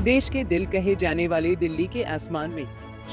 देश के दिल कहे जाने वाले दिल्ली के आसमान में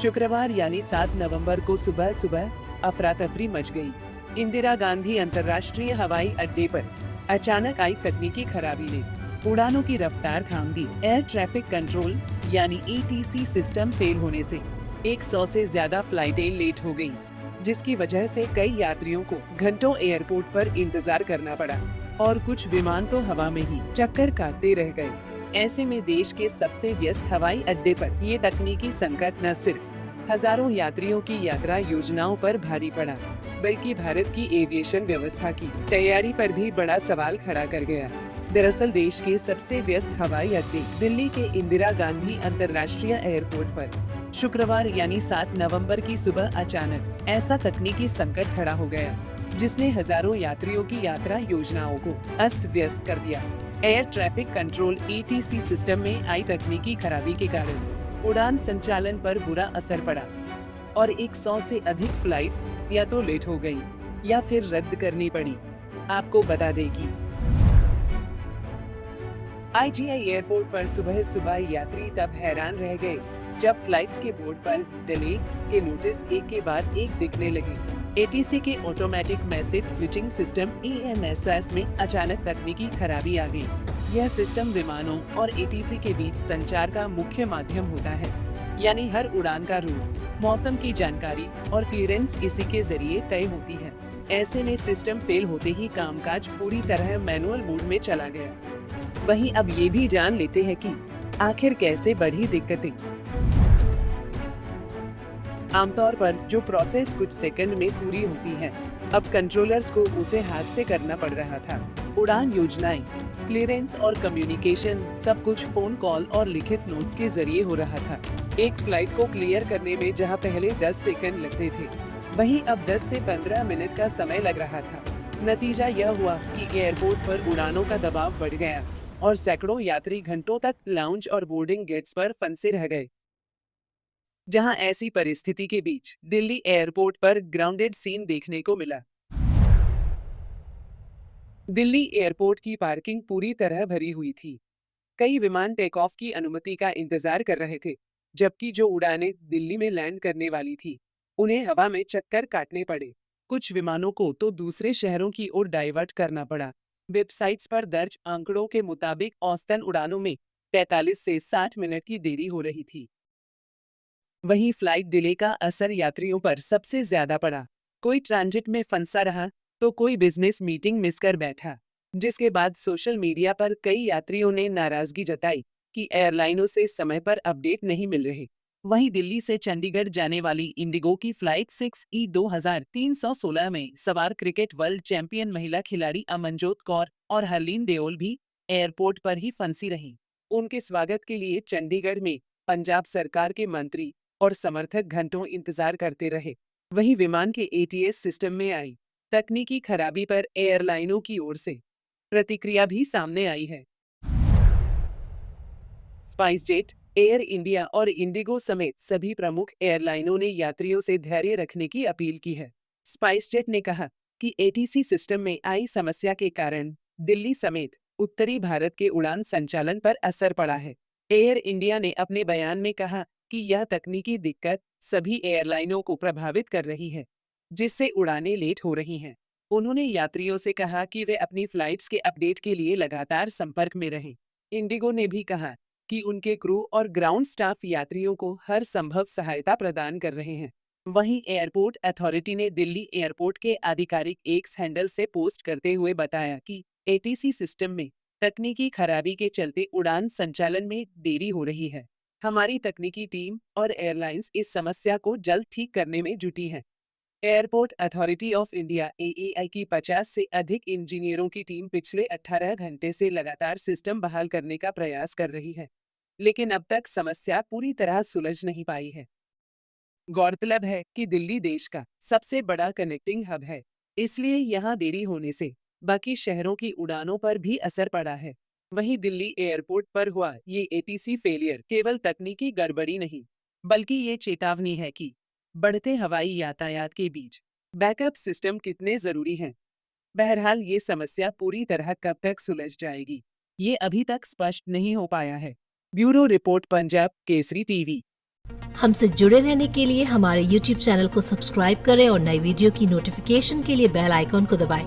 शुक्रवार यानी 7 नवंबर को सुबह सुबह अफरा तफरी मच गई। इंदिरा गांधी अंतर्राष्ट्रीय हवाई अड्डे पर अचानक आई तकनीकी खराबी ने उड़ानों की रफ्तार थाम दी। एयर ट्रैफिक कंट्रोल यानी एटीसी सिस्टम फेल होने से 100 से ज्यादा फ्लाइटें लेट हो गईं, जिसकी वजह से कई यात्रियों को घंटों एयरपोर्ट पर इंतजार करना पड़ा और कुछ विमान तो हवा में ही चक्कर काटते रह गए। ऐसे में देश के सबसे व्यस्त हवाई अड्डे पर ये तकनीकी संकट न सिर्फ हजारों यात्रियों की यात्रा योजनाओं पर भारी पड़ा, बल्कि भारत की एविएशन व्यवस्था की तैयारी पर भी बड़ा सवाल खड़ा कर गया। दरअसल देश के सबसे व्यस्त हवाई अड्डे दिल्ली के इंदिरा गांधी अंतर्राष्ट्रीय एयरपोर्ट पर शुक्रवार यानी 7 नवंबर की सुबह अचानक ऐसा तकनीकी संकट खड़ा हो गया, जिसने हजारों यात्रियों की यात्रा योजनाओं को अस्त व्यस्त कर दिया। Air traffic control ATC system में आई तकनीकी खराबी के कारण उड़ान संचालन पर बुरा असर पड़ा और 100 से अधिक फ्लाइट्स या तो लेट हो गई या फिर रद्द करनी पड़ी। आपको बता दें कि आईजीआई एयरपोर्ट पर सुबह सुबह यात्री तब हैरान रह गए जब फ्लाइट्स के बोर्ड पर डिले के नोटिस एक के बाद एक दिखने लगे। एटीसी के automatic message switching system AMSS में अचानक तकनीकी खराबी आ गई। यह सिस्टम विमानों और एटीसी के बीच संचार का मुख्य माध्यम होता है, यानी हर उड़ान का रूट, मौसम की जानकारी और क्लियरेंस इसी के जरिए तय होती है। ऐसे में सिस्टम फेल होते ही कामकाज पूरी तरह मैनुअल मोड में चला गया। वहीं अब ये भी जान लेते हैं कि आखिर कैसे बढ़ी दिक्कतें। आमतौर पर जो प्रोसेस कुछ सेकंड में पूरी होती है, अब कंट्रोलर्स को उसे हाथ से करना पड़ रहा था। उड़ान योजनाएं, क्लियरेंस और कम्युनिकेशन सब कुछ फोन कॉल और लिखित नोट्स के जरिए हो रहा था। एक फ्लाइट को क्लियर करने में जहां पहले 10 सेकंड लगते थे, वहीं अब 10 से 15 मिनट का समय लग रहा था। नतीजा यह हुआ कि एयरपोर्ट पर उड़ानों का दबाव बढ़ गया और सैकड़ों यात्री घंटों तक लाउंज और बोर्डिंग गेट्स पर फंसे रह गए। जहां ऐसी परिस्थिति के बीच दिल्ली एयरपोर्ट पर ग्राउंडेड सीन देखने को मिला। दिल्ली एयरपोर्ट की पार्किंग पूरी तरह भरी हुई थी। कई विमान टेक ऑफ की अनुमति का इंतजार कर रहे थे, जबकि जो उड़ानें दिल्ली में लैंड करने वाली थी, उन्हें हवा में चक्कर काटने पड़े। कुछ विमानों को तो दूसरे शहरों की ओर डाइवर्ट करना पड़ा। वेबसाइट्स पर दर्ज आंकड़ों के मुताबिक औसतन उड़ानों में 45 से 60 मिनट की देरी हो रही थी। वहीं फ्लाइट डिले का असर यात्रियों पर सबसे ज्यादा पड़ा। कोई ट्रांजिट में फंसा रहा तो कोई बिजनेस मीटिंग मिस कर बैठा, जिसके बाद सोशल मीडिया पर कई यात्रियों ने नाराजगी जताई कि एयरलाइनों से समय पर अपडेट नहीं मिल रहे। वहीं दिल्ली से चंडीगढ़ जाने वाली इंडिगो की फ्लाइट 6E 2316 में सवार क्रिकेट वर्ल्ड चैंपियन महिला खिलाड़ी अमनजोत कौर और हरलीन देओल भी एयरपोर्ट पर ही फंसी रहीं। उनके स्वागत के लिए चंडीगढ़ में पंजाब सरकार के मंत्री और समर्थक घंटों इंतजार करते रहे। वहीं विमान के ATS सिस्टम में आई तकनीकी खराबी पर एयरलाइनों की ओर से प्रतिक्रिया भी सामने आई है। स्पाइसजेट, एयर इंडिया और इंडिगो समेत सभी प्रमुख एयरलाइनों ने यात्रियों से धैर्य रखने की अपील की है। स्पाइसजेट ने कहा कि ATC सिस्टम में आई समस्या के कारण दिल्ली समेत उत्तरी भारत के उड़ान संचालन पर असर पड़ा है। एयर इंडिया ने अपने बयान में कहा कि यह तकनीकी दिक्कत सभी एयरलाइनों को प्रभावित कर रही है, जिससे उड़ानें लेट हो रही हैं। उन्होंने यात्रियों से कहा कि वे अपनी फ्लाइट्स के अपडेट के लिए लगातार संपर्क में रहें। इंडिगो ने भी कहा कि उनके क्रू और ग्राउंड स्टाफ यात्रियों को हर संभव सहायता प्रदान कर रहे हैं। वहीं एयरपोर्ट अथॉरिटी ने दिल्ली एयरपोर्ट के आधिकारिक एक्स हैंडल से पोस्ट करते हुए बताया कि ATC सिस्टम में तकनीकी खराबी के चलते उड़ान संचालन में देरी हो रही है। हमारी तकनीकी टीम और एयरलाइंस इस समस्या को जल्द ठीक करने में जुटी हैं। Airport authority of India AAI की 50 से अधिक इंजीनियरों की टीम पिछले 18 घंटे से लगातार सिस्टम बहाल करने का प्रयास कर रही है, लेकिन अब तक समस्या पूरी तरह सुलझ नहीं पाई है। गौरतलब है कि दिल्ली देश का सबसे बड़ा कनेक्टिंग हब है, इसलिए यहाँ देरी होने से बाकी शहरों की उड़ानों पर भी असर पड़ा है। वहीं दिल्ली एयरपोर्ट पर हुआ ये ATC फेलियर केवल तकनीकी गड़बड़ी नहीं, बल्कि ये चेतावनी है कि बढ़ते हवाई यातायात के बीच बैकअप सिस्टम कितने जरूरी हैं। बहरहाल ये समस्या पूरी तरह कब तक सुलझ जाएगी, ये अभी तक स्पष्ट नहीं हो पाया है। Bureau report, Punjab Kesari TV. हमसे जुड़े रहने के लिए हमारे YouTube चैनल को सब्सक्राइब करें और नई वीडियो की नोटिफिकेशन के लिए बेल आइकॉन को दबाएं।